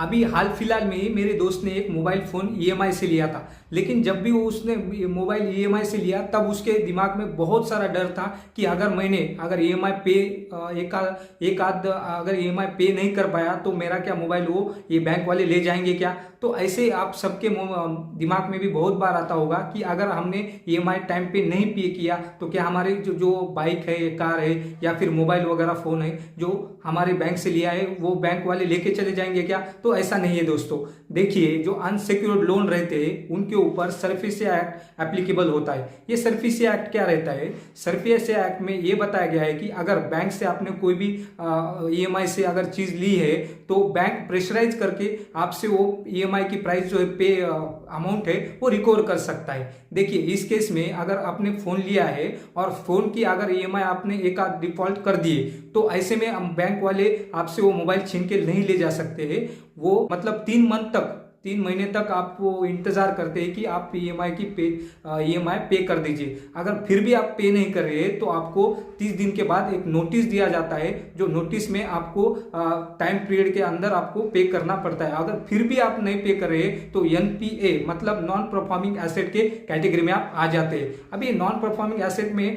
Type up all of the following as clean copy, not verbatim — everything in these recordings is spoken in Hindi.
अभी हाल फिलहाल में ही मेरे दोस्त ने एक मोबाइल फ़ोन ईएमआई से लिया था। लेकिन जब भी वो उसने मोबाइल ईएमआई से लिया तब उसके दिमाग में बहुत सारा डर था कि अगर ईएमआई पे एक आध अगर ईएमआई पे नहीं कर पाया तो मेरा क्या मोबाइल वो ये बैंक वाले ले जाएंगे क्या। तो ऐसे आप सबके दिमाग में भी बहुत बार आता होगा कि अगर हमने ईएमआई टाइम पे नहीं पे किया तो क्या हमारे जो बाइक है, कार है या फिर मोबाइल वगैरह फ़ोन है जो हमारे बैंक से लिया है वो बैंक वाले लेके चले जाएंगे क्या। तो ऐसा नहीं है दोस्तों। देखिए, जो अनसिक्योर्ड लोन रहते हैं उनके ऊपर सरफेसिया एक्ट एप्लीकेबल होता है। ये सरफेसिया एक्ट क्या रहता है? सरफेसिया एक्ट में ये बताया गया है कि अगर बैंक से आपने कोई भी ईएमआई से अगर चीज ली है तो बैंक प्रेशराइज करके आपसे वो ईएमआई की प्राइस जो है पे अमाउंट है वो रिकवर कर सकता है। देखिए, इस केस में अगर आपने फोन लिया है और फोन की अगर ईएमआई आपने एक आध डिफॉल्ट कर दिए तो ऐसे में बैंक वाले आपसे वो मोबाइल छीन के नहीं ले जा सकते हैं। वो मतलब 3 महीने तक आपको इंतजार करते हैं कि आप ईएमआई पे कर दीजिए। अगर फिर भी आप पे नहीं कर रहे तो आपको 30 दिन के बाद एक नोटिस दिया जाता है, जो नोटिस में आपको टाइम पीरियड के अंदर आपको पे करना पड़ता है। अगर फिर भी आप नहीं पे कर रहे तो एनपीए मतलब नॉन परफॉर्मिंग एसेट के कैटेगरी में आप आ जाते हैं। अभी नॉन परफॉर्मिंग एसेट में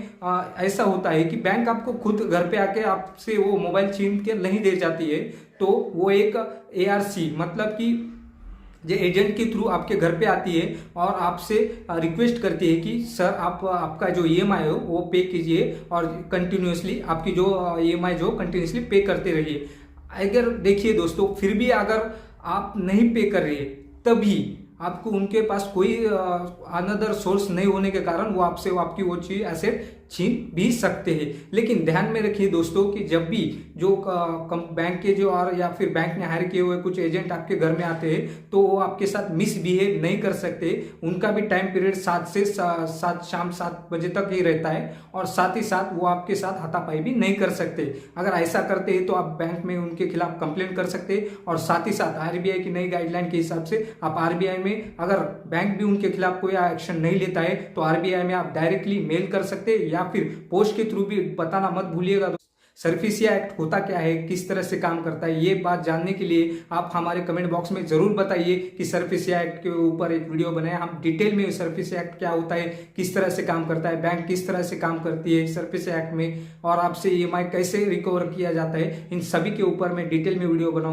ऐसा होता है कि बैंक आपको खुद घर पे आके आपसे वो मोबाइल छीन के नहीं दे जाती है, तो वो एक एआरसी मतलब कि जो एजेंट के थ्रू आपके घर पे आती है और आपसे रिक्वेस्ट करती है कि सर आपका जो ईएमआई हो वो पे कीजिए और कंटिन्यूसली आपकी जो ईएमआई जो कंटिन्यूसली पे करते रहिए। अगर देखिए दोस्तों, फिर भी अगर आप नहीं पे कर रहे तभी आपको उनके पास कोई अनदर सोर्स नहीं होने के कारण वो आपसे आपकी वो चीज एसेट छीन भी सकते हैं। लेकिन ध्यान में रखिए दोस्तों कि जब भी जो बैंक के जो और या फिर बैंक ने हायर किए हुए कुछ एजेंट आपके घर में आते हैं तो वो आपके साथ मिसबिहेव नहीं कर सकते। उनका भी टाइम पीरियड 7 से 7 शाम 7 बजे तक ही रहता है और साथ ही साथ वो आपके साथ हाथापाई भी नहीं कर सकते। अगर ऐसा करते हैं तो आप बैंक में उनके खिलाफ कंप्लेंट कर सकते हैं और साथ ही साथ आरबीआई की नई गाइडलाइन के हिसाब से आप आरबीआई में अगर बैंक भी उनके खिलाफ कोई एक्शन नहीं लेता है तो आरबीआई में आप डायरेक्टली मेल कर सकते हैं या फिर पोस्ट के थ्रू भी बताना मत भूलिएगा। सरफेसिया एक्ट होता क्या है, किस तरह से काम करता है, ये बात जानने के लिए आप हमारे कमेंट बॉक्स में जरूर बताइए कि सरफेसिया एक्ट के ऊपर एक वीडियो बनाए। हम डिटेल में सरफेसिया एक्ट क्या होता है, किस तरह से काम करता है, बैंक किस तरह से काम करती है सरफेसिया एक्ट में और आपसे ईएमआई कैसे रिकवर किया जाता है, इन सभी के ऊपर मैं डिटेल में वीडियो बनाऊंगा।